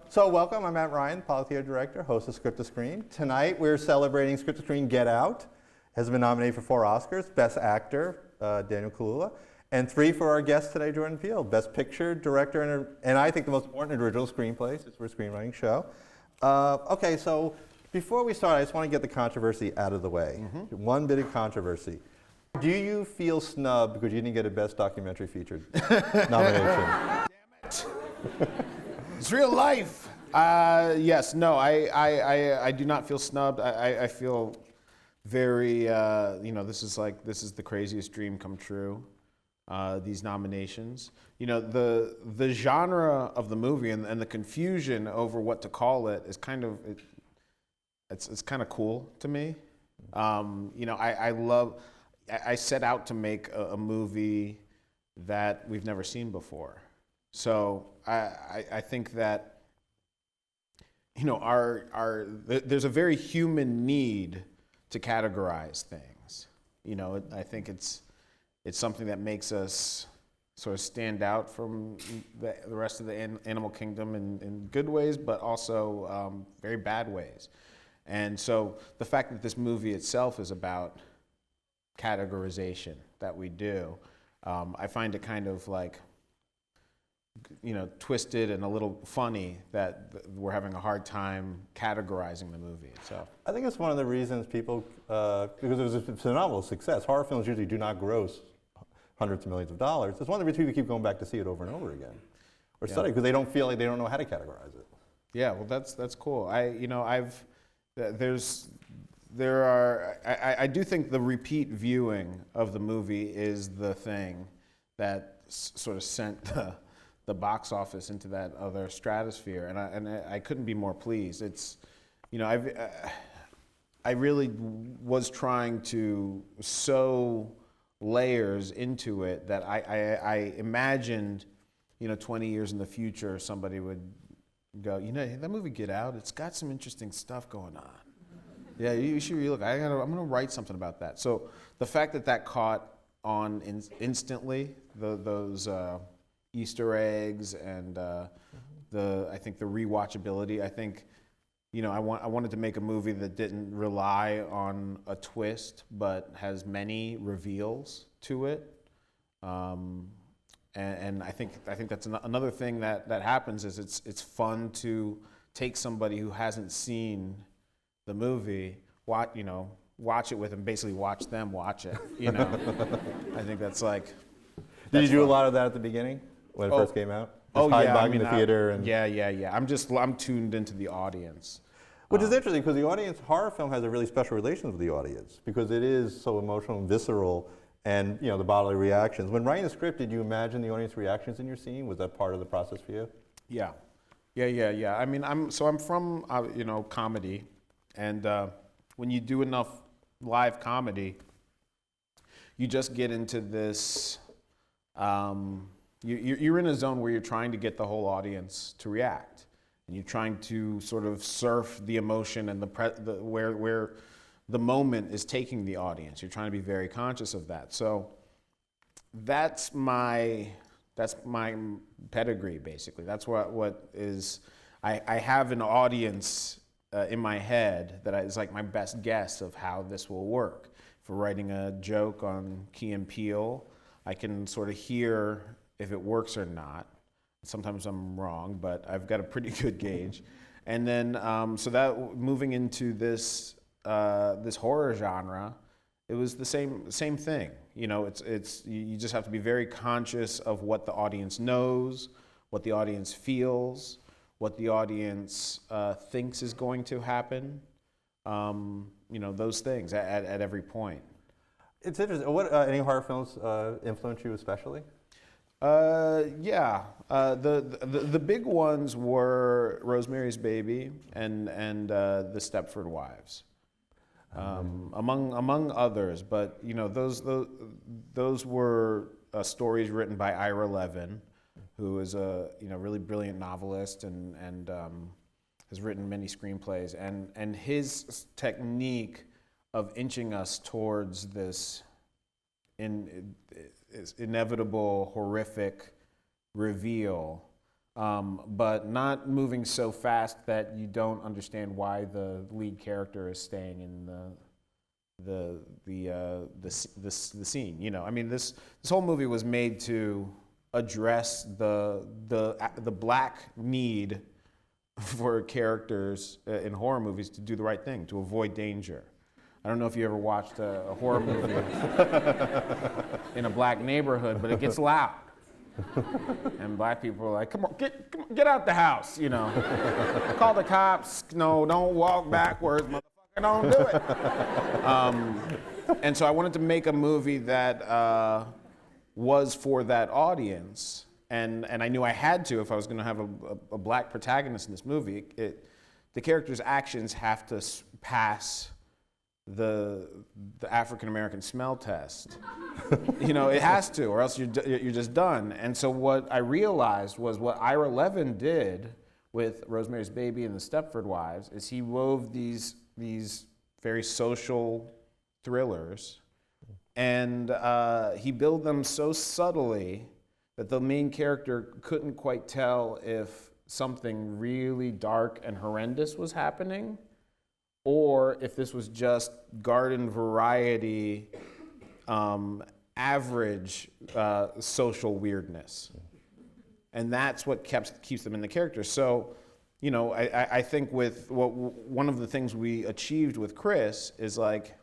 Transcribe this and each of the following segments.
So welcome, I'm Matt Ryan, Polytheater Director, host of Script to Screen. Tonight we're celebrating Script to Screen Get Out. Has been nominated for 4 Oscars, Best Actor, Daniel Kaluuya, and 3 for our guest today, Jordan Peele, Best Picture, Director, and I think the most important original screenplay, since we're a screenwriting show. Okay, so before we start, I just want to get the controversy out of the way. One bit of controversy. Do you feel snubbed because you didn't get a Best Documentary Feature nomination? Damn it. It's real life. Yes, no, I do not feel snubbed. I feel very, this is the craziest dream come true, these nominations. You know, the genre of the movie and the confusion over what to call it is kind of, it's kind of cool to me. I set out to make a movie that we've never seen before. So I think that, there's a very human need to categorize things. I think it's something that makes us sort of stand out from the rest of the animal kingdom in good ways, but also very bad ways. And so the fact that this movie itself is about categorization that we do, I find it kind of like, twisted and a little funny that we're having a hard time categorizing the movie. So I think it's one of the reasons people, because it was a phenomenal success. Horror films usually do not gross hundreds of millions of dollars. It's one of the reasons people keep going back to see it over and over again, or study, because they don't feel like they don't know how to categorize it. Yeah, well, that's cool. I do think the repeat viewing of the movie is the thing that sort of sent the box office into that other stratosphere, and I couldn't be more pleased. It's, I really was trying to sew layers into it that I imagined, 20 years in the future, somebody would go, that movie Get Out, it's got some interesting stuff going on. Yeah, you should look. I'm gonna write something about that. So the fact that caught on instantly, those Easter eggs and I think the rewatchability. I think, I wanted to make a movie that didn't rely on a twist, but has many reveals to it. And I think that's another thing that happens is it's fun to take somebody who hasn't seen the movie, watch it with them, basically watch them watch it. I think that's like. Did you do a lot of that at the beginning when it first came out? Hide in the theater and. Yeah. I'm tuned into the audience. Which is interesting because the audience, horror film has a really special relation with the audience because it is so emotional and visceral, and the bodily reactions. When writing the script, did you imagine the audience reactions in your scene? Was that part of the process for you? Yeah. I mean, I'm from comedy. And when you do enough live comedy, you just get into this, you're in a zone where you're trying to get the whole audience to react. And you're trying to sort of surf the emotion and where the moment is taking the audience. You're trying to be very conscious of that. So that's my pedigree, basically. That's what is, I have an audience in my head that is like my best guess of how this will work. If we're writing a joke on Key and Peele, I can sort of hear if it works or not. Sometimes I'm wrong, but I've got a pretty good gauge. And then, so that moving into this horror genre, it was the same thing. It's you just have to be very conscious of what the audience knows, what the audience feels, what the audience thinks is going to happen, those things at every point. It's interesting. What any horror films influence you especially? Yeah. The big ones were Rosemary's Baby and the Stepford Wives, among others. But those were stories written by Ira Levin, who is a really brilliant novelist and has written many screenplays. And his technique of inching us towards this inevitable, horrific reveal but not moving so fast that you don't understand why the lead character is staying in the scene. You know, I mean, this whole movie was made to address the black need for characters in horror movies to do the right thing, to avoid danger. I don't know if you ever watched a horror movie in a black neighborhood, but it gets loud. And black people are like, come on, get out the house, you know. Call the cops. No, don't walk backwards, motherfucker, don't do it. And so I wanted to make a movie that was for that audience. And I knew I had to if I was going to have a black protagonist in this movie. The character's actions have to pass the African American smell test. You know, it has to, or else you're just done. And so what I realized was what Ira Levin did with Rosemary's Baby and the Stepford Wives is he wove these very social thrillers, and he built them so subtly that the main character couldn't quite tell if something really dark and horrendous was happening, or if this was just garden variety, average social weirdness. And that's what keeps them in the character. So, you know, I think with one of the things we achieved with Chris is like,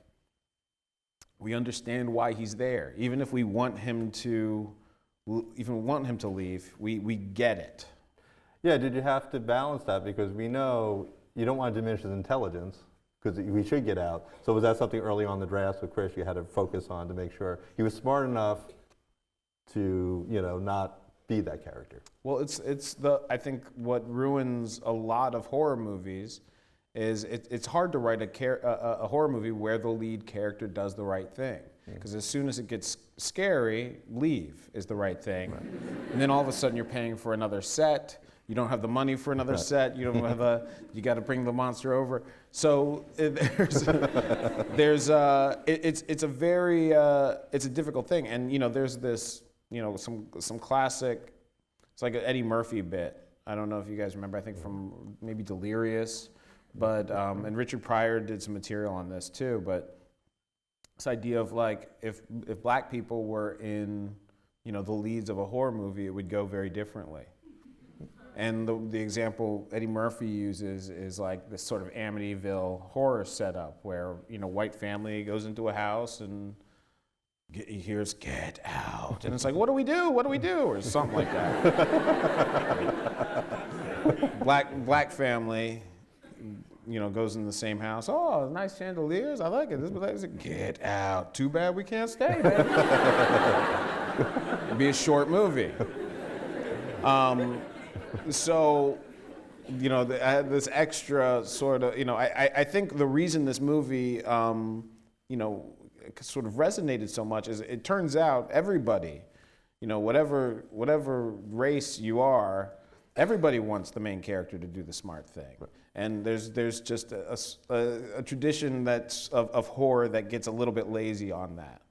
we understand why he's there. Even if we want him to leave, we get it. Yeah, did you have to balance that? Because we know you don't want to diminish his intelligence, because we should get out. So was that something early on the drafts with Chris you had to focus on to make sure he was smart enough to, you know, not be that character? Well, I think what ruins a lot of horror movies is it's hard to write a horror movie where the lead character does the right thing. Because as soon as it gets scary, leave is the right thing. Right. And then all of a sudden you're paying for another set. You don't have the money for another set. You don't have you got to bring the monster over. So it's a difficult thing. And you know, there's this, you know, some classic, it's like an Eddie Murphy bit. I don't know if you guys remember, I think from maybe Delirious, but, and Richard Pryor did some material on this too, but this idea of like, if black people were in, you know, the leads of a horror movie, it would go very differently. And the example Eddie Murphy uses is like this sort of Amityville horror setup where, you know, white family goes into a house and he hears, "Get out." And it's like, what do we do? What do we do? Or something like that. Black family, you know, goes in the same house. "Oh, nice chandeliers. I like it. This place is get out. Too bad we can't stay, man." It'd be a short movie. So, you know, I had this extra sort of, you know, I think the reason this movie, you know, sort of resonated so much is it turns out everybody, you know, whatever race you are, everybody wants the main character to do the smart thing. Right. And there's just a tradition that's of horror that gets a little bit lazy on that.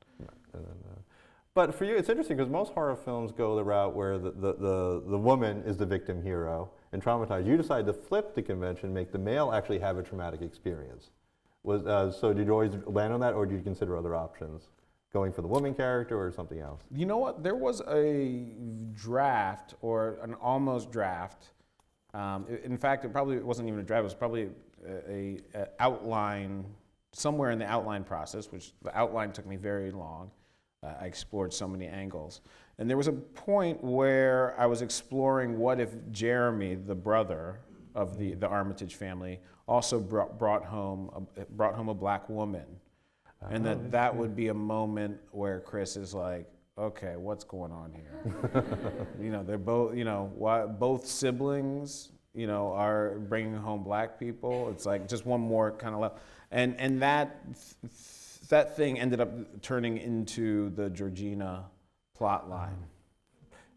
But for you, it's interesting because most horror films go the route where the woman is the victim hero and traumatized. You decided to flip the convention, make the male actually have a traumatic experience. So did you always land on that, or did you consider other options? Going for the woman character or something else? You know what? There was a draft or an almost draft. In fact, it probably wasn't even a draft. It was probably a outline, somewhere in the outline process, which the outline took me very long. I explored so many angles. And there was a point where I was exploring what if Jeremy, the brother of the Armitage family, also brought home a black woman. And that would be a moment where Chris is like, okay, what's going on here? You know, they're both, you know, both siblings, you know, are bringing home black people. It's like just one more kind of level. And that thing ended up turning into the Georgina plot line.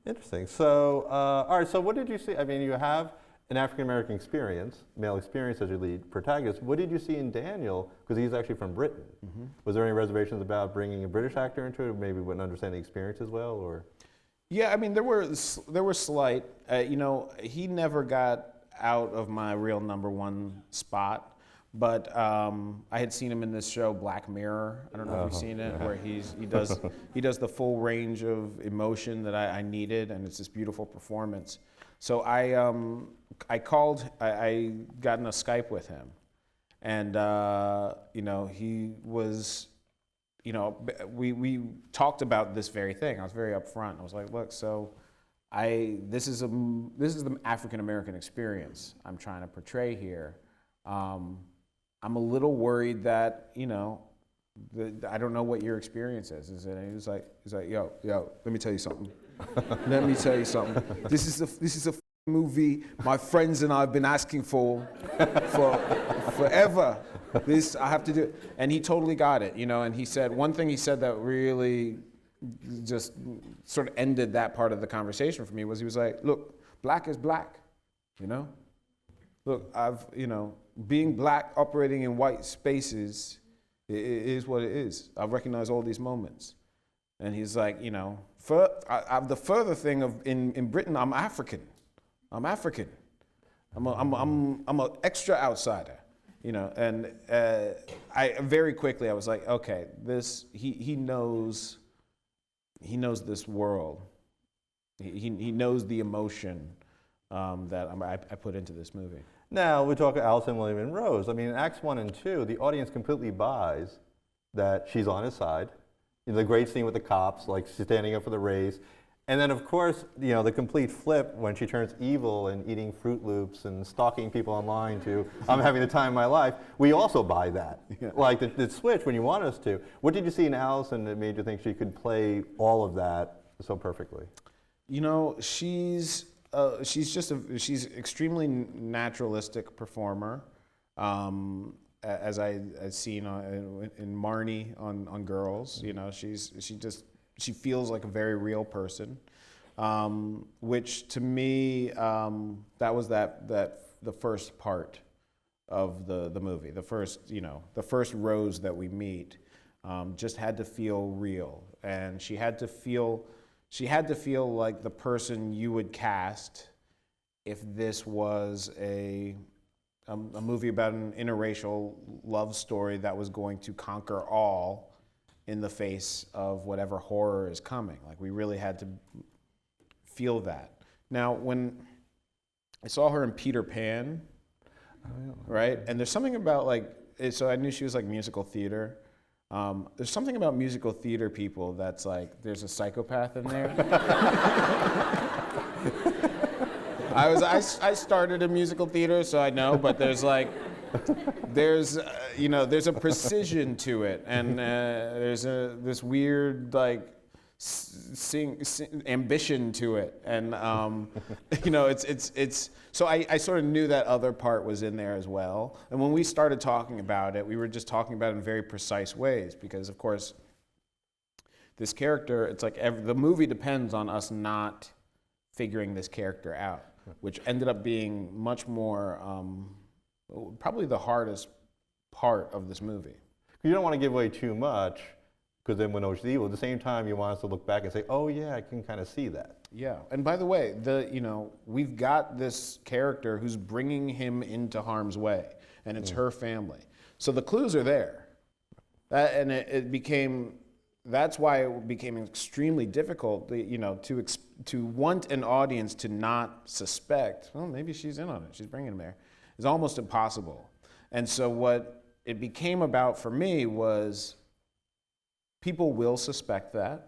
Interesting. So, all right, so what did you see? I mean, you have an African-American experience, male experience as your lead protagonist. What did you see in Daniel? Because he's actually from Britain. Mm-hmm. Was there any reservations about bringing a British actor into it, or maybe wouldn't understand the experience as well? Or? Yeah, I mean, there were slight. You know, he never got out of my real number one spot. But I had seen him in this show Black Mirror. I don't know if you've seen it, where he does the full range of emotion that I needed, and it's this beautiful performance. So I got in a Skype with him, and you know, he was, you know, we talked about this very thing. I was very upfront. I was like, look, so this is the African American experience I'm trying to portray here. I'm a little worried that, you know, I don't know what your experience is. And he was like, yo, let me tell you something. Let me tell you something. This is a movie my friends and I have been asking for forever. I have to do it. And he totally got it, you know. And he said one thing he said that really just sort of ended that part of the conversation for me was he was like, look, black is black, you know. Look, being black operating in white spaces is what it is. I recognize all these moments. And he's like, you know, the further thing of in Britain, I'm African. I'm African. I'm an extra outsider, you know. And I very quickly I was like, okay, he knows this world. He knows the emotion that I put into this movie. Now, we talk Allison, William, and Rose. I mean, in Acts 1 and 2, the audience completely buys that she's on his side. You know, the great scene with the cops, like standing up for the race. And then, of course, you know, the complete flip when she turns evil and eating Fruit Loops and stalking people online to, I'm having the time of my life. We also buy that. Yeah. Like the switch when you want us to. What did you see in Allison that made you think she could play all of that so perfectly? You know, she's extremely naturalistic performer, as I've seen in Marnie on Girls. You know, she feels like a very real person, which to me that was the first part of the movie. The first Rose that we meet just had to feel real, and she had to feel like the person you would cast if this was a movie about an interracial love story that was going to conquer all in the face of whatever horror is coming. Like, we really had to feel that. Now, when I saw her in Peter Pan, right? And there's something about so I knew she was like musical theater. There's something about musical theater people that's like, there's a psychopath in there. I started a musical theater, so I know, but there's a precision to it, and there's this weird ambition to it, and it's. So I sort of knew that other part was in there as well. And when we started talking about it, we were just talking about it in very precise ways, because of course, this character, it's like the movie depends on us not figuring this character out, which ended up being much more, probably the hardest part of this movie. You don't want to give away too much, because then when it's evil, at the same time you want us to look back and say, oh yeah, I can kind of see that. Yeah, and by the way, we've got this character who's bringing him into harm's way, and it's her family. So the clues are there. That's why it became extremely difficult, to want an audience to not suspect, well, maybe she's in on it, she's bringing him there. It's almost impossible. And so what it became about for me was, people will suspect that.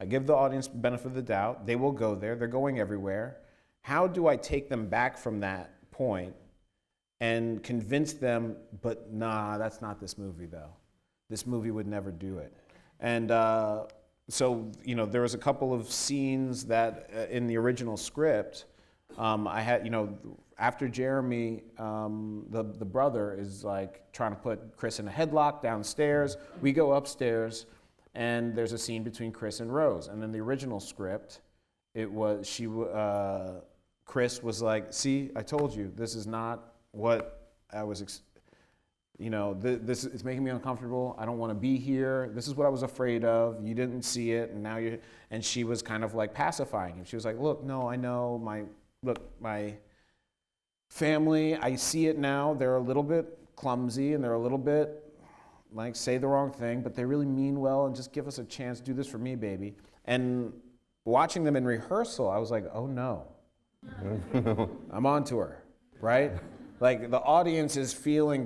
I give the audience the benefit of the doubt. They will go there. They're going everywhere. How do I take them back from that point and convince them, but nah, that's not this movie though. This movie would never do it. And so, there was a couple of scenes that in the original script, I had, after Jeremy, the brother is like trying to put Chris in a headlock downstairs. We go upstairs, and there's a scene between Chris and Rose. And in the original script, Chris was like, see, I told you, this is not what I was you know, this it's making me uncomfortable. I don't want to be here. This is what I was afraid of. You didn't see it, and now you're. And she was kind of like pacifying him. She was like, look, no, I know my family. I see it now. They're a little bit clumsy, and they're a little bit like say the wrong thing, but they really mean well, and just give us a chance. Do this for me, baby. And watching them in rehearsal, I was like, oh no, I'm onto her, right? Like the audience is feeling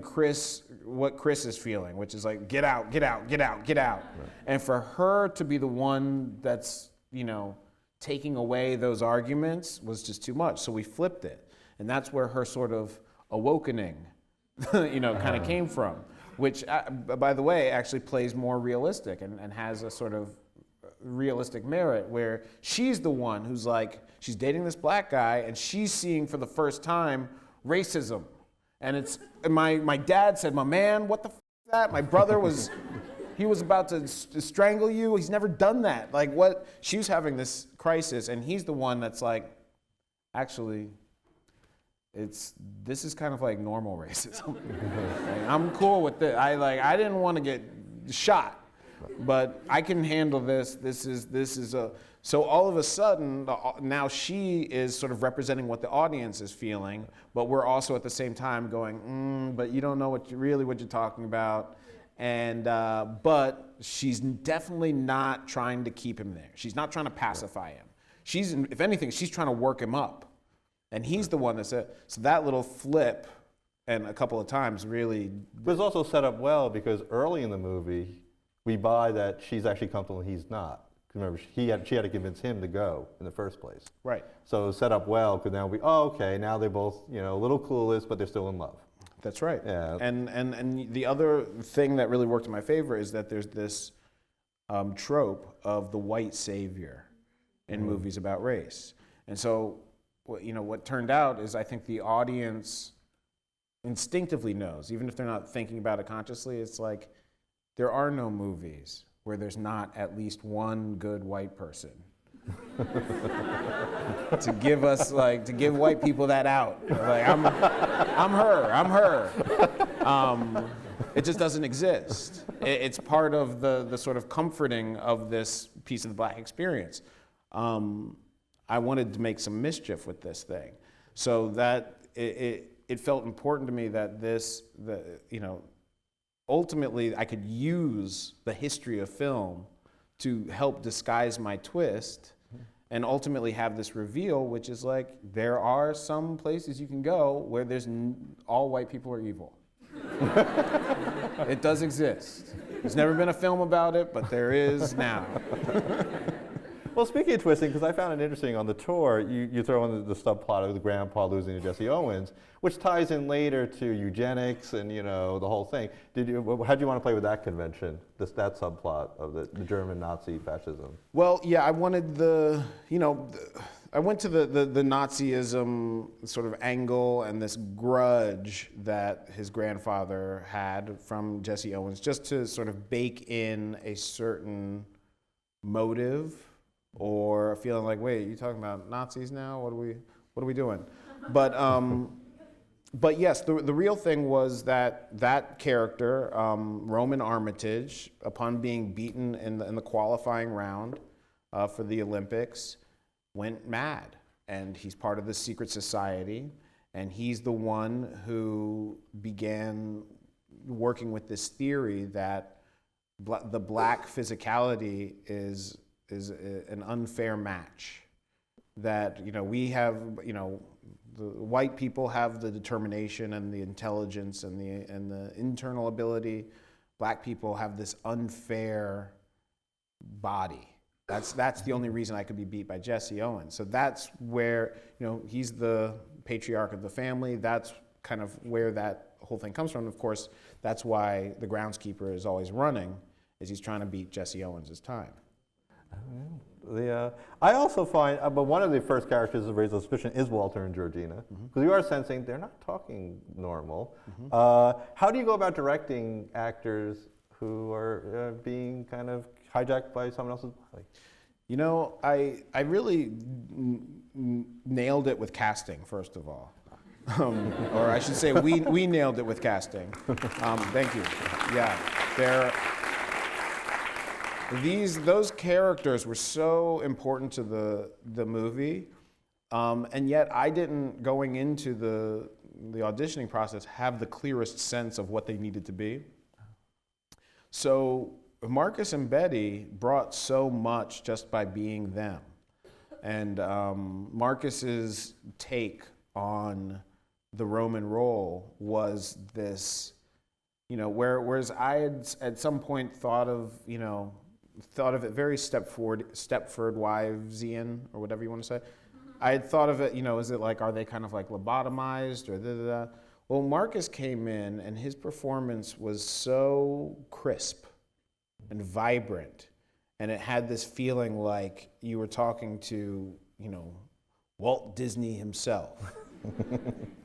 what Chris is feeling, which is like, get out, get out, get out, get out. Right. And for her to be the one that's, you know, taking away those arguments was just too much. So we flipped it. And that's where her sort of awakening, you know, kind of came from, which, by the way, actually plays more realistic and has a sort of realistic merit where she's the one who's like, she's dating this black guy and she's seeing for the first time racism. And it's my dad said, my man, what the f is that? My brother he was about to strangle you. He's never done that. Like what? She was having this crisis and he's the one that's like, actually, this is kind of like normal racism. Like, I'm cool with it. I didn't want to get shot, but I can handle this. This is a. So all of a sudden, now she is sort of representing what the audience is feeling, but we're also at the same time going, but you don't know what you're talking about. And but she's definitely not trying to keep him there. She's not trying to pacify him. If anything, she's trying to work him up. And he's the one that said, so that little flip, and a couple of times really. But it's also set up well because early in the movie, we buy that she's actually comfortable and he's not. Remember, she had to convince him to go in the first place. Right. So set up well because now okay, now they're both, you know, a little clueless, but they're still in love. That's right. Yeah. And the other thing that really worked in my favor is that there's this trope of the white savior in movies about race. And so, what turned out is I think the audience instinctively knows, even if they're not thinking about it consciously, it's like there are no movies where there's not at least one good white person to give white people that out. Like I'm her. It just doesn't exist. It's part of the sort of comforting of this piece of the black experience. I wanted to make some mischief with this thing, so that it felt important to me that ultimately I could use the history of film to help disguise my twist and ultimately have this reveal, which is like, there are some places you can go where all white people are evil. It does exist. There's never been a film about it, but there is now. Well, speaking of twisting, because I found it interesting on the tour, you throw in the subplot of the grandpa losing to Jesse Owens, which ties in later to eugenics and, the whole thing. How do you want to play with that convention, that subplot of the German Nazi fascism? Well, yeah, I wanted I went to the Nazism sort of angle and this grudge that his grandfather had from Jesse Owens, just to sort of bake in a certain motive or a feeling like, wait, you talking about Nazis now? What are we doing? But yes, the real thing was that character, Roman Armitage, upon being beaten in the qualifying round for the Olympics, went mad, and he's part of the secret society, and he's the one who began working with this theory that the black physicality is an unfair match. That we have, the white people have the determination and the intelligence and the internal ability. Black people have this unfair body. That's the only reason I could be beat by Jesse Owens. So that's where, he's the patriarch of the family. That's kind of where that whole thing comes from. Of course, that's why the groundskeeper is always running, is he's trying to beat Jesse Owens' time. I also find, but one of the first characters of Raise Suspicion is Walter and Georgina, because you are sensing they're not talking normal. How do you go about directing actors who are being kind of hijacked by someone else's body? I really nailed it with casting, first of all. Or I should say, we nailed it with casting. Thank you. Yeah, those characters were so important to the movie, and yet I didn't, going into the auditioning process, have the clearest sense of what they needed to be. So Marcus and Betty brought so much just by being them. And Marcus's take on the Roman role was this, whereas I had at some point thought of it very Stepford Wivesian, or whatever you want to say. I had thought of it, is it like, are they kind of like lobotomized or da-da-da? Well, Marcus came in and his performance was so crisp and vibrant, and it had this feeling like you were talking to, Walt Disney himself.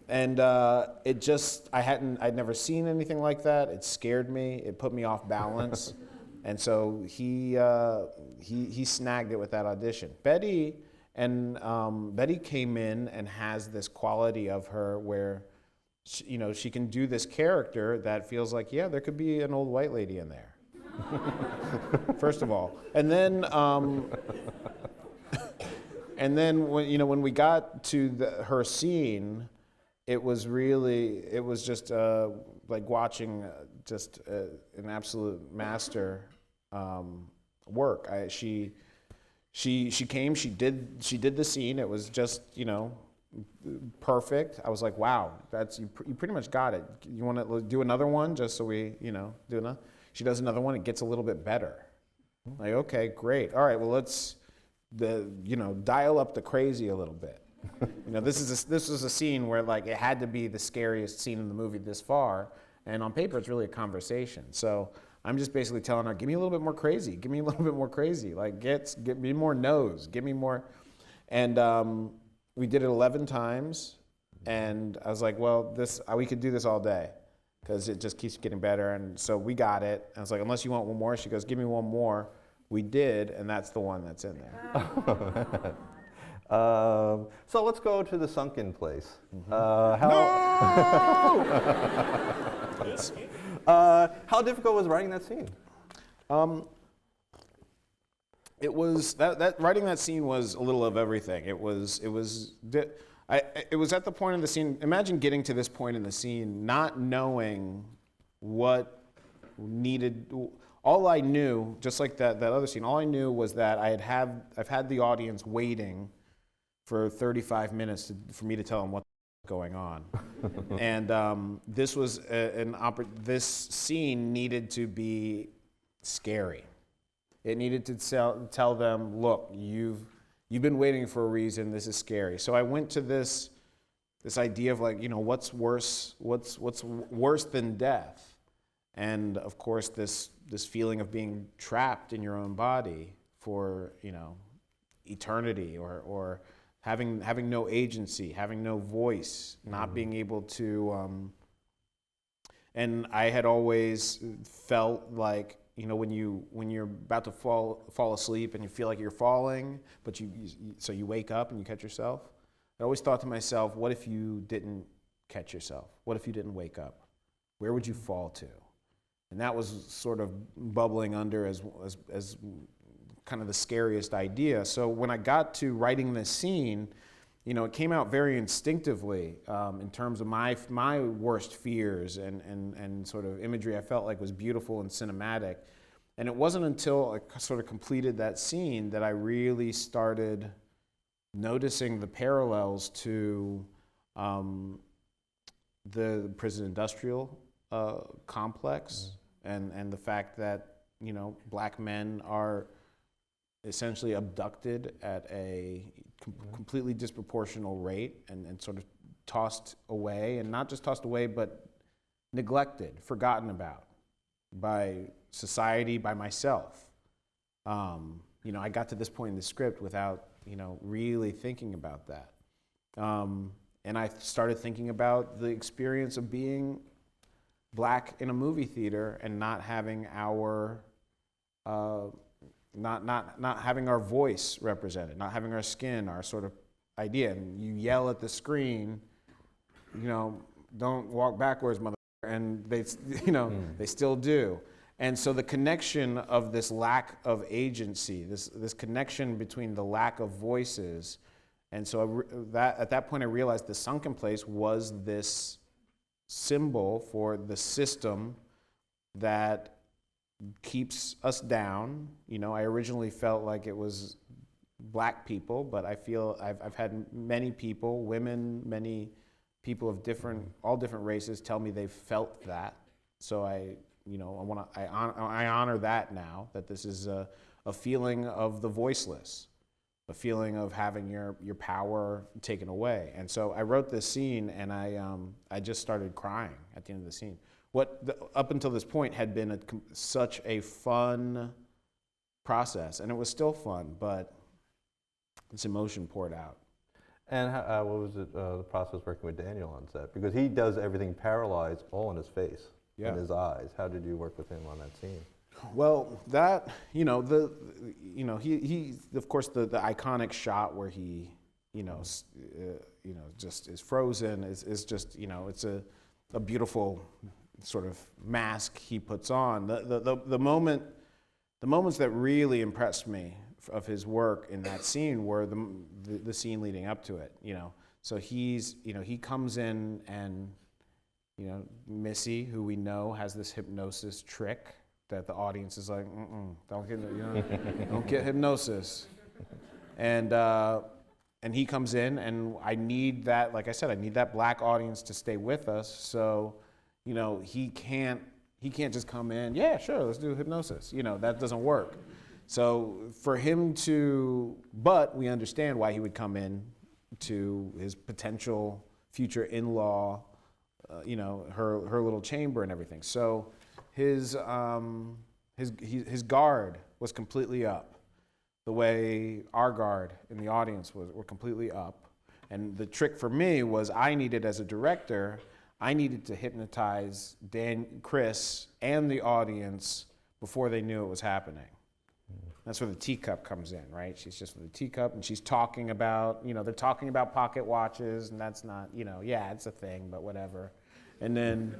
And I'd never seen anything like that. It scared me. It put me off balance. And so he snagged it with that audition. Betty came in and has this quality of her where, she can do this character that feels like, yeah, there could be an old white lady in there. First of all, and then when we got to her scene, it was just like watching just an absolute master work. She came, she did the scene. It was just perfect. I was like, wow, you pretty much got it. You want to do another one just so we do another? She does another one, it gets a little bit better. Like, okay, great. All right, well, let's dial up the crazy a little bit. This is a scene where like it had to be the scariest scene in the movie this far, and on paper it's really a conversation. So I'm just basically telling her, give me a little bit more crazy. Give me a little bit more crazy. Like get me more nose. Give me more. And we did it 11 times, and I was like, well, we could do this all day, because it just keeps getting better. And so we got it. And I was like, unless you want one more. She goes, give me one more. We did, and that's the one that's in there. So let's go to the sunken place. Mm-hmm. How difficult was writing that scene? It was that writing that scene was a little of everything. It was at the point in the scene. Imagine getting to this point in the scene, not knowing what needed. All I knew, just like that other scene, all I knew was that I've had the audience waiting for 35 minutes for me to tell them what's going on, and this was this scene needed to be scary. It needed to tell them, look, you've been waiting for a reason. This is scary. So I went to this idea of like, what's worse than death? And of course, this feeling of being trapped in your own body for, eternity, or having no agency, having no voice, not being able to, and I had always felt like, when you're about to fall asleep and you feel like you're falling, but so you wake up and you catch yourself. I always thought to myself, what if you didn't catch yourself? What if you didn't wake up? Where would you fall to? And that was sort of bubbling under as kind of the scariest idea. So when I got to writing this scene, it came out very instinctively in terms of my worst fears and sort of imagery I felt like was beautiful and cinematic. And it wasn't until I sort of completed that scene that I really started noticing the parallels to the prison industrial complex, and the fact that black men are essentially abducted at a completely disproportional rate and sort of tossed away, and not just tossed away, but neglected, forgotten about by society, by myself. I got to this point in the script without really thinking about that. And I started thinking about the experience of being black in a movie theater and not having our not having our voice represented, not having our skin, our sort of idea. And you yell at the screen, don't walk backwards, mother. And they, they still do. And so the connection of this lack of agency, this connection between the lack of voices, and so at that point I realized the sunken place was this symbol for the system that keeps us down. I originally felt like it was black people, but I feel I've had many people, women, many people of all different races tell me they've felt that. So I honor that now, that this is a feeling of the voiceless, a feeling of having your power taken away. And so I wrote this scene, and I just started crying at the end of the scene. Up until this point had been such a fun process, and it was still fun, but this emotion poured out. And what was it, the process working with Daniel on set? Because he does everything paralyzed, all in his face, in his eyes. How did you work with him on that scene? Well, that he of course the iconic shot where he just is frozen is just it's a beautiful sort of mask he puts on. The moments that really impressed me of his work in that scene were the scene leading up to it. So he comes in, and Missy, who we know has this hypnosis trick that the audience is like, don't get hypnosis, and he comes in, and I need that, like I said, I need that black audience to stay with us. So he can't just come in, yeah, sure, let's do hypnosis. That doesn't work. So for him but we understand why he would come in to his potential future in-law, her little chamber and everything. So his guard was completely up, the way our guard in the audience were completely up. And the trick for me was as a director, I needed to hypnotize Chris and the audience before they knew it was happening. That's where the teacup comes in, right? She's just with the teacup, and she's talking about, they're talking about pocket watches, and that's not, it's a thing, but whatever. And then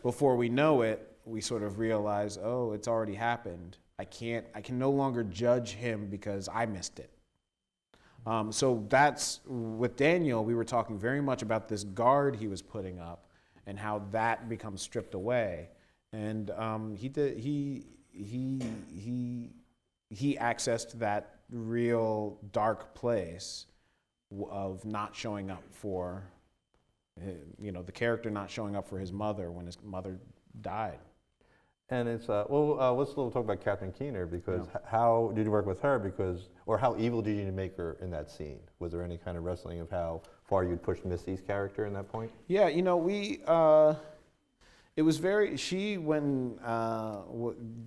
before we know it, we sort of realize, oh, it's already happened. I can no longer judge him because I missed it. So that's, with Daniel, we were talking very much about this guard he was putting up and how that becomes stripped away. And he accessed that real dark place of not showing up for, the character not showing up for his mother when his mother died. And it's, let's talk about Catherine Keener, because how did you work with her? Or how evil did you make her in that scene? Was there any kind of wrestling of how far you'd pushed Missy's character in that point? Yeah, it was she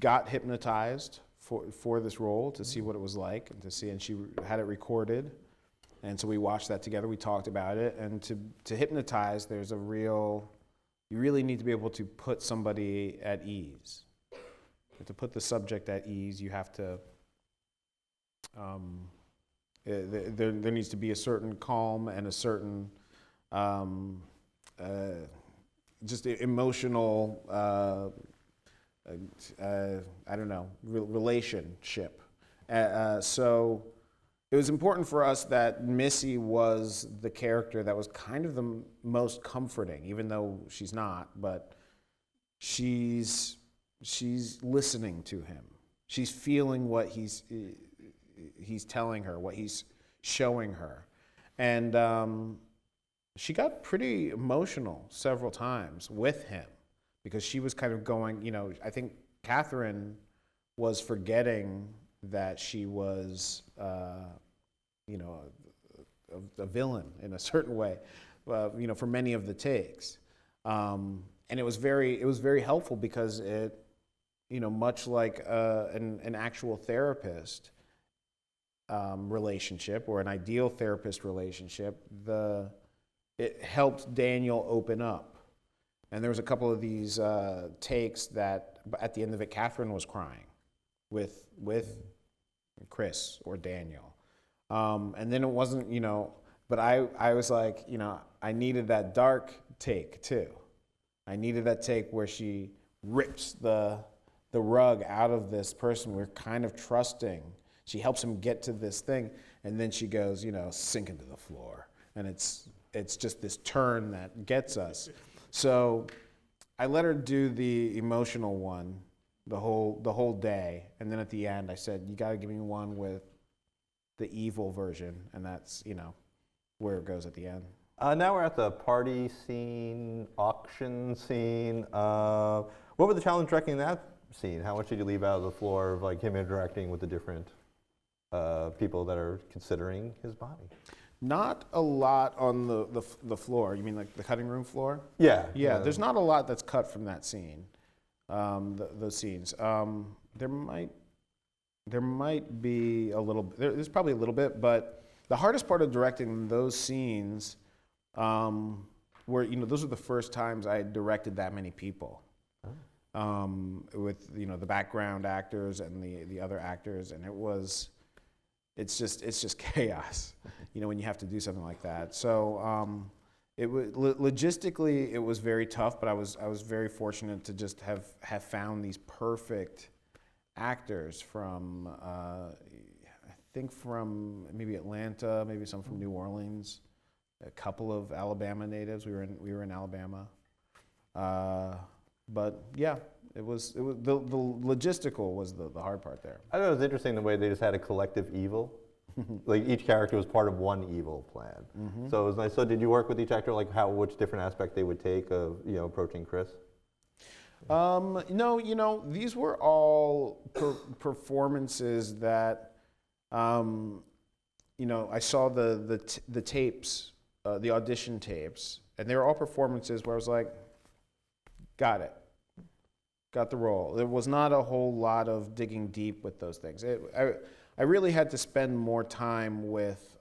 got hypnotized for this role to see what it was like, and she had it recorded, and so we watched that together. We talked about it, and to hypnotize, you really need to be able to put somebody at ease. And to put the subject at ease, you have to. There needs to be a certain calm and a certain just emotional. Relationship. So it was important for us that Missy was the character that was kind of the most comforting, even though she's not, but she's listening to him. She's feeling what he's telling her, what he's showing her. And she got pretty emotional several times with him, because she was kind of going, I think Catherine was forgetting that she was, a villain in a certain way, for many of the takes. And it was very helpful, because it, much like an actual therapist relationship, or an ideal therapist relationship, it helped Daniel open up. And there was a couple of these takes that, at the end of it, Catherine was crying with Chris or Daniel. And then it wasn't, but I was like, I needed that dark take too. I needed that take where she rips the rug out of this person we're kind of trusting. She helps him get to this thing, and then she goes, sink into the floor. And it's just this turn that gets us. So I let her do the emotional one the whole day, and then at the end I said, you got to give me one with the evil version, and that's where it goes at the end. Now we're at the party scene, auction scene. What were the challenges directing that scene? How much did you leave out of the floor of like him interacting with the different people that are considering his body? Not a lot on the floor. You mean like the cutting room floor? Yeah. Yeah, there's not a lot that's cut from that scene, those scenes. There might be a little, there's probably a little bit, but the hardest part of directing those scenes were, those were the first times I had directed that many people. With the background actors and the other actors, and it's just chaos, when you have to do something like that. So it was logistically it was very tough, but I was very fortunate to just have found these perfect actors from I think from maybe Atlanta, maybe some from New Orleans, a couple of Alabama natives. We were in Alabama. But yeah, it was the logistical was the hard part there. I thought it was interesting the way they just had a collective evil. Like each character was part of one evil plan. Mm-hmm. So it was nice. So did you work with each actor, like which different aspect they would take of approaching Chris? No, these were all performances that I saw the tapes, the audition tapes, and they were all performances where I was like, got it. Got the role. There was not a whole lot of digging deep with those things. I really had to spend more time with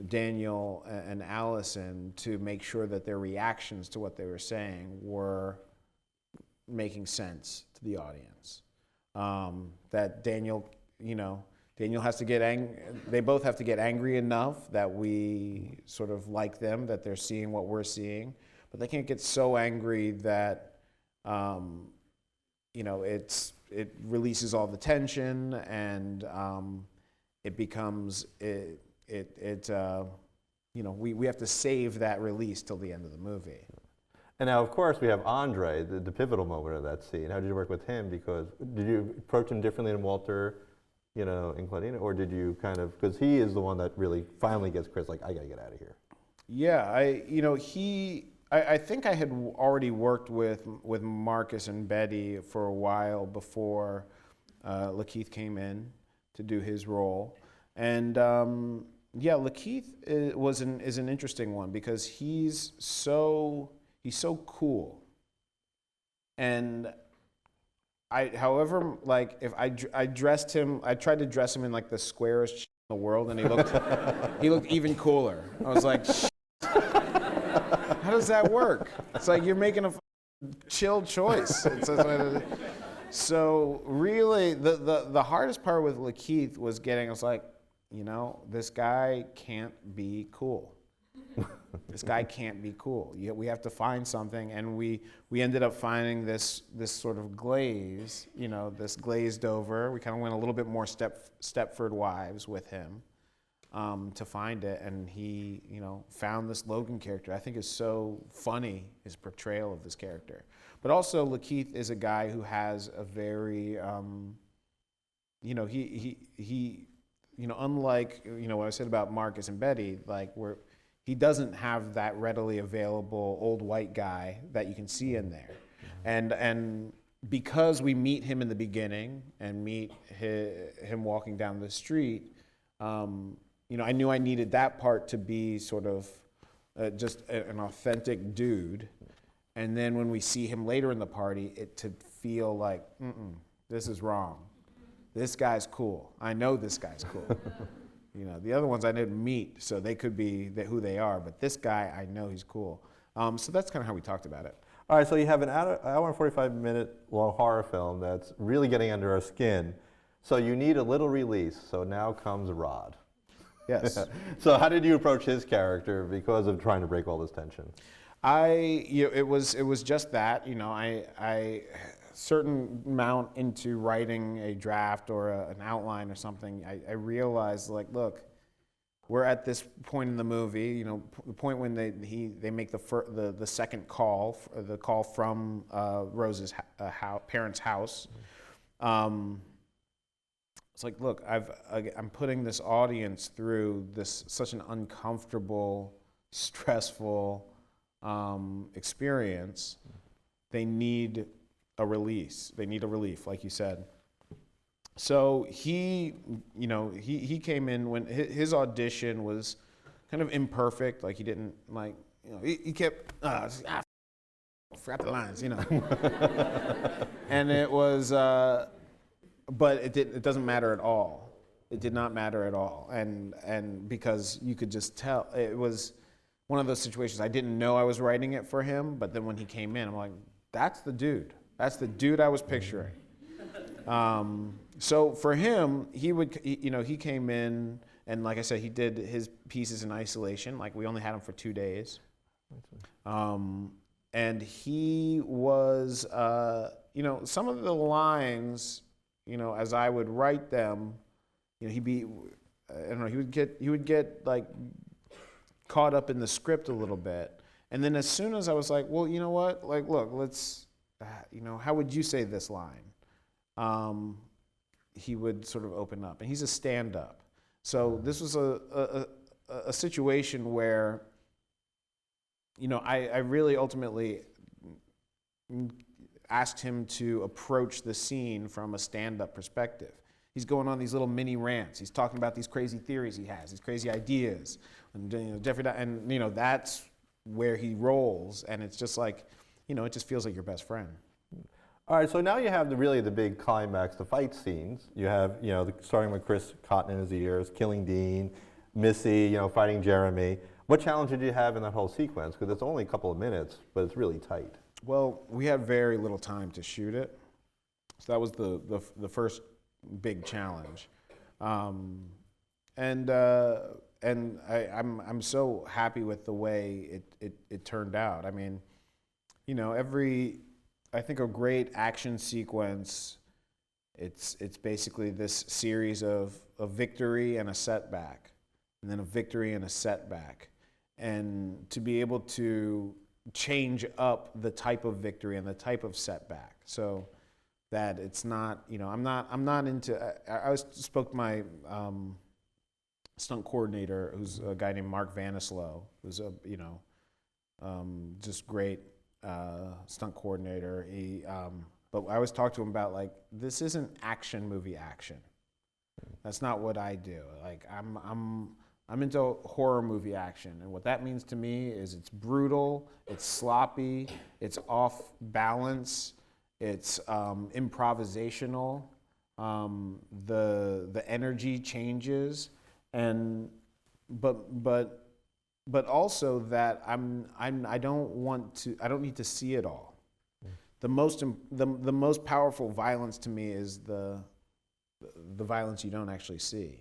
Daniel and Allison to make sure that their reactions to what they were saying were making sense to the audience. That Daniel has to get angry. They both have to get angry enough that we sort of like them, that they're seeing what we're seeing. But they can't get so angry that it releases all the tension, and it becomes we have to save that release till the end of the movie. And now, of course, we have Andre, the pivotal moment of that scene. How did you work with him? Because did you approach him differently than Walter, and Claudina, or did you because he is the one that really finally gets Chris like, I gotta get out of here. Yeah, I think I had already worked with Marcus and Betty for a while before Lakeith came in to do his role, and Lakeith is an interesting one because he's so cool, and if I dressed him, I tried to dress him in like the squarest shit in the world, and he looked even cooler. I was like, how does that work? It's like you're making a chill choice. So really, the hardest part with Lakeith was getting. I was like, this guy can't be cool. This guy can't be cool. We have to find something, and we ended up finding this sort of glaze. This glazed over. We kind of went a little bit more Stepford Wives with him. To find it, and he, found this Logan character. I think is so funny, his portrayal of this character. But also, Lakeith is a guy who has a very, unlike what I said about Marcus and Betty, he doesn't have that readily available old white guy that you can see in there, and because we meet him in the beginning and meet him walking down the street. I knew I needed that part to be sort of just an authentic dude. And then when we see him later in the party, it to feel like, this is wrong. This guy's cool. I know this guy's cool. The other ones I didn't meet, so they could be who they are. But this guy, I know he's cool. So that's kind of how we talked about it. All right, so you have an hour and 45-minute long horror film that's really getting under our skin. So you need a little release. So now comes Rod. Yes. So how did you approach his character because of trying to break all this tension? It was just that, I certain amount into writing a draft or an outline or something, I realized, like, look, we're at this point in the movie, the point when they make the second call, the call from Rose's parents' house. It's like, look, I'm putting this audience through such an uncomfortable, stressful experience. They need a release. They need a relief, like you said. So he came in when his audition was kind of imperfect. Like, he didn't, like, he kept forgot the lines, and it was, but it doesn't matter at all. It did not matter at all, and because you could just tell, it was one of those situations. I didn't know I was writing it for him, but then when he came in, I'm like, that's the dude. That's the dude I was picturing. So for him, he came in, and like I said, he did his pieces in isolation. Like, we only had him for 2 days. And he was, some of the lines, as I would write them, he would get like caught up in the script a little bit. And then as soon as I was like, well, you know what? Like, look, let's, how would you say this line? He would sort of open up, and he's a stand-up. So this was a situation where, I really ultimately asked him to approach the scene from a stand-up perspective. He's going on these little mini rants. He's talking about these crazy theories he has, these crazy ideas, and Jeffrey, and that's where he rolls, and it's just like, it just feels like your best friend. All right, so now you have really the big climax, the fight scenes. You have, starting with Chris cotton in his ears, killing Dean, Missy, fighting Jeremy. What challenge did you have in that whole sequence? Because it's only a couple of minutes, but it's really tight. Well, we had very little time to shoot it, so that was the first big challenge, and I'm so happy with the way it turned out. I mean, I think a great action sequence, it's basically this series of a victory and a setback, and then a victory and a setback, and to be able to change up the type of victory and the type of setback, so that it's not, I'm not into. I spoke to my stunt coordinator, who's a guy named Mark Vanislow, who's a just great stunt coordinator. But I always talk to him about, like, this isn't action movie action. That's not what I do. Like, I'm into horror movie action, and what that means to me is it's brutal, it's sloppy, it's off balance, it's improvisational. The energy changes, but also that I don't need to see it all. The most powerful violence to me is the violence you don't actually see,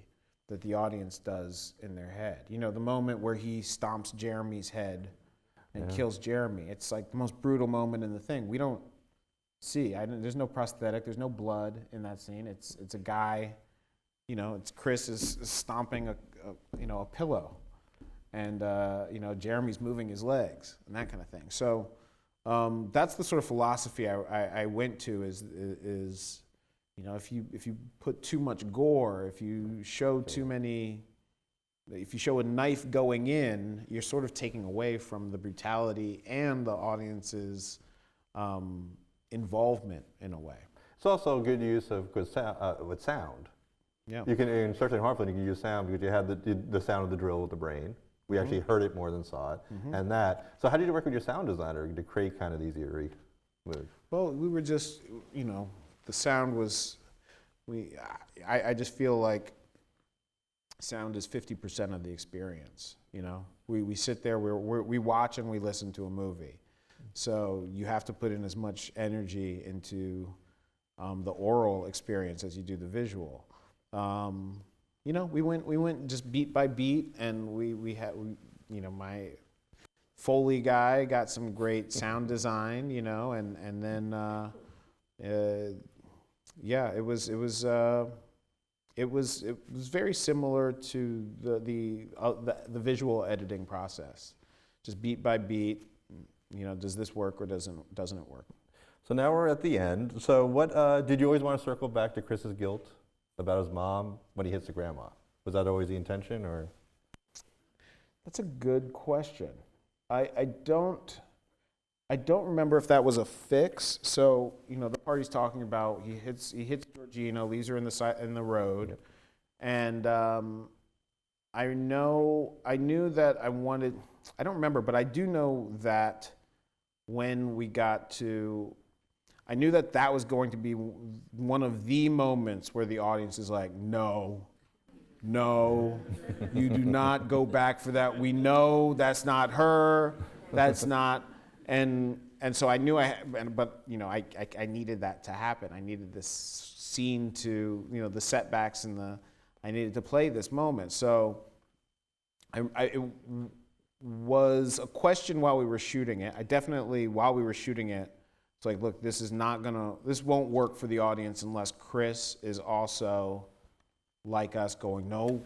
that the audience does in their head. The moment where he stomps Jeremy's head and kills Jeremy. It's like the most brutal moment in the thing. We don't see. There's no prosthetic. There's no blood in that scene. It's a guy. It's Chris is stomping a pillow, and Jeremy's moving his legs and that kind of thing. So that's the sort of philosophy I went to is if you put too much gore, if you show too many, if you show a knife going in, you're sort of taking away from the brutality and the audience's involvement in a way. It's also a good use of with sound. Yeah. You can, in Searching Harflin, you can use sound because you had the sound of the drill with the brain. We actually heard it more than saw it, and that. So how did you work with your sound designer to create kind of these eerie moves? Well, we were just, the sound was, I just feel like sound is 50% of the experience. We sit there, we watch and we listen to a movie. So you have to put in as much energy into the oral experience as you do the visual. we went just beat by beat, and my Foley guy got some great sound design, and then it was very similar to the visual editing process, just beat by beat. Does this work or doesn't it work? So now we're at the end. So what did you always want to circle back to Chris's guilt about his mom when he hits the grandma? Was that always the intention, or? That's a good question. I don't remember if that was a fix. So the part he's talking about, he hits Georgina, leaves her in the road, yep. And I knew that I wanted. I don't remember, but I do know that when we got to, I knew that was going to be one of the moments where the audience is like, no, you do not go back for that. We know that's not her. That's not, and so I knew I needed that to happen. I needed this scene to, the setbacks and I needed to play this moment. So it was a question while we were shooting it. While we were shooting it, it's like, look, this won't work for the audience unless Chris is also like us going, no,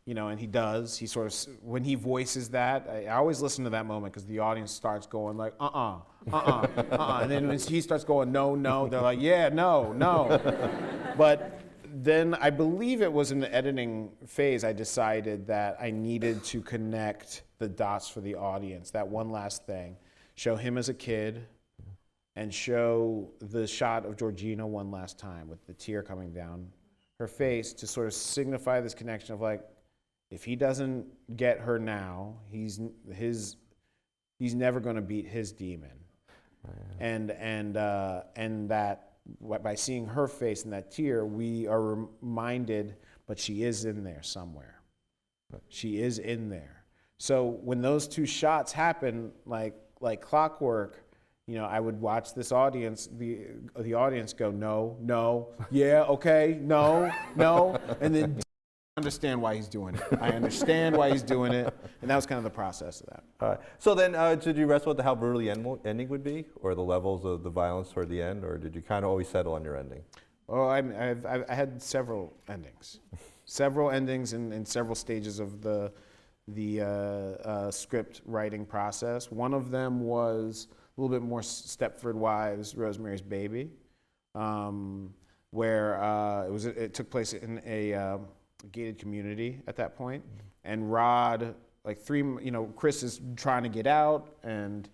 and he does. He sort of, when he voices that, I always listen to that moment because the audience starts going like, and then when he starts going, no, they're like, yeah, no. But then I believe it was in the editing phase I decided that I needed to connect the dots for the audience, that one last thing, show him as a kid and show the shot of Georgina one last time with the tear coming down her face to sort of signify this connection of like, if he doesn't get her now, he's never going to beat his demon. And that by seeing her face and that tear, we are reminded, but she is in there somewhere. She is in there. So when those two shots happen, like clockwork, I would watch this audience, the audience go, no, yeah, okay, no, and then understand why he's doing it. I understand why he's doing it, and that was kind of the process of that. All right. So then, did you wrestle with how brutal the ending would be, or the levels of the violence toward the end, or did you kind of always settle on your ending? Oh, I had several endings, in several stages of the script writing process. One of them was a little bit more Stepford Wives, Rosemary's Baby, where it took place in a gated community at that point, and Rod, Chris is trying to get out, and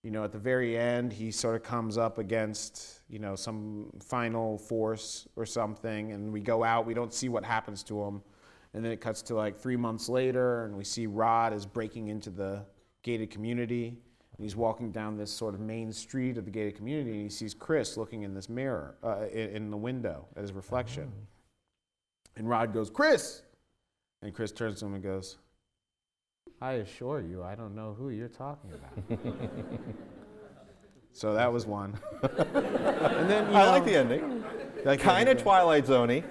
at the very end he sort of comes up against some final force or something, and we go out, we don't see what happens to him, and then it cuts to 3 months later, and we see Rod is breaking into the gated community. And he's walking down this sort of main street of the gated community, and he sees Chris looking in this mirror, in the window at his reflection. And Rod goes, "Chris!" And Chris turns to him and goes, "I assure you, I don't know who you're talking about." So that was one. And then I like the ending. Kind of Twilight Zone-y.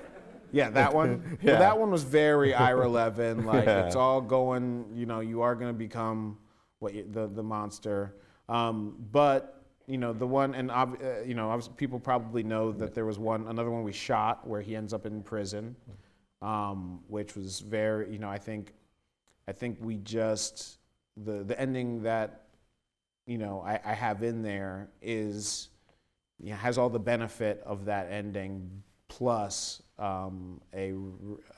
Yeah, that one. Yeah. Well, that one was very Ira Levin. It's all going. You are going to become the monster. But the one, and people probably know that there was another one we shot where he ends up in prison, which was very, I think we just, the ending that, I have in there is, has all the benefit of that ending plus a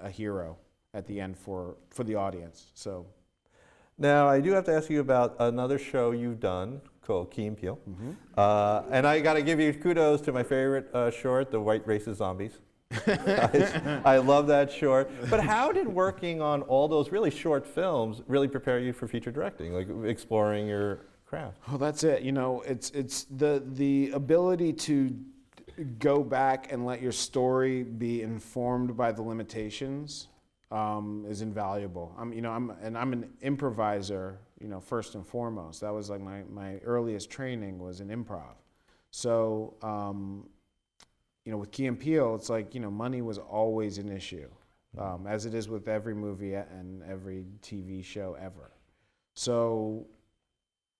hero at the end for the audience. So. Now, I do have to ask you about another show you've done called Key and Peele. Mm-hmm. And I got to give you kudos to my favorite short, The White Racist Zombies. I love that short. But how did working on all those really short films really prepare you for feature directing, like exploring your craft? Well, that's it. It's the ability to go back and let your story be informed by the limitations. Is invaluable. I'm an improviser, first and foremost. That was my earliest training was in improv. So, with Key and Peele, it's money was always an issue. as it is with every movie and every TV show ever. So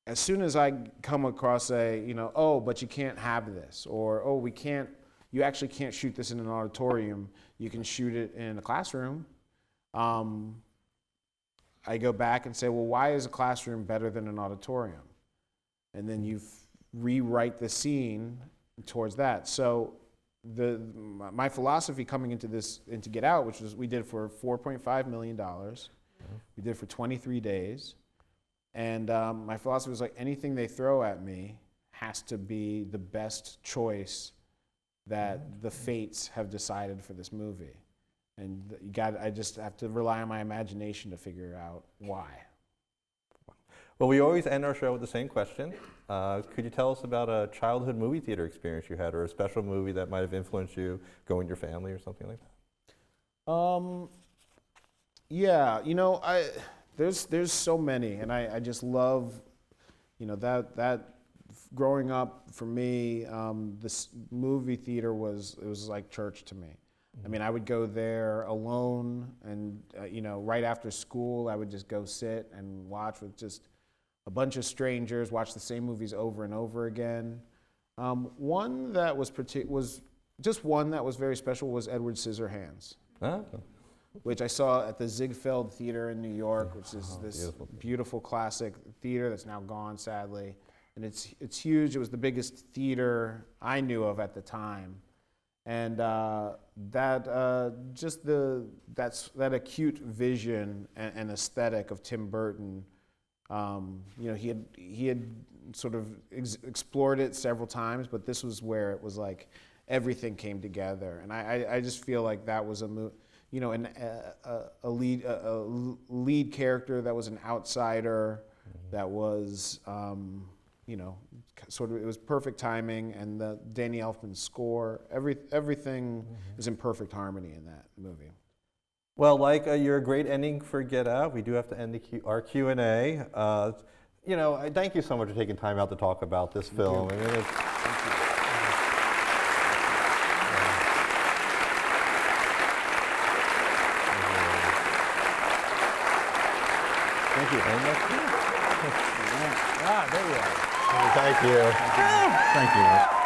as soon as I come across oh, but you can't have this, or, oh, you actually can't shoot this in an auditorium, you can shoot it in a classroom, I go back and say, well, why is a classroom better than an auditorium? And then you rewrite the scene towards that. So my philosophy coming into Get Out, which was we did for $4.5 million, we did for 23 days, and my philosophy was like, anything they throw at me has to be the best choice that the fates have decided for this movie. And I just have to rely on my imagination to figure out why. Well, we always end our show with the same question. Could you tell us about a childhood movie theater experience you had, or a special movie that might have influenced you, going with your family or something like that? Yeah, there's so many, and I just love, that growing up for me, this movie theater was like church to me. I mean, I would go there alone, and right after school, I would just go sit and watch with just a bunch of strangers, watch the same movies over and over again. One that was very special was Edward Scissorhands, which I saw at the Ziegfeld Theater in New York, which is this beautiful classic theater that's now gone, sadly, and it's huge. It was the biggest theater I knew of at the time. And that acute vision and aesthetic of Tim Burton, he had sort of explored it several times, but this was where it was like everything came together. And I just feel like that was a lead character that was an outsider, that was sort of, it was perfect timing, and the Danny Elfman score, everything is in perfect harmony in that movie. Well, like your great ending for Get Out, we do have to end our Q&A. I thank you so much for taking time out to talk about this film. I mean, thank you. There you are. Thank you. Thank you.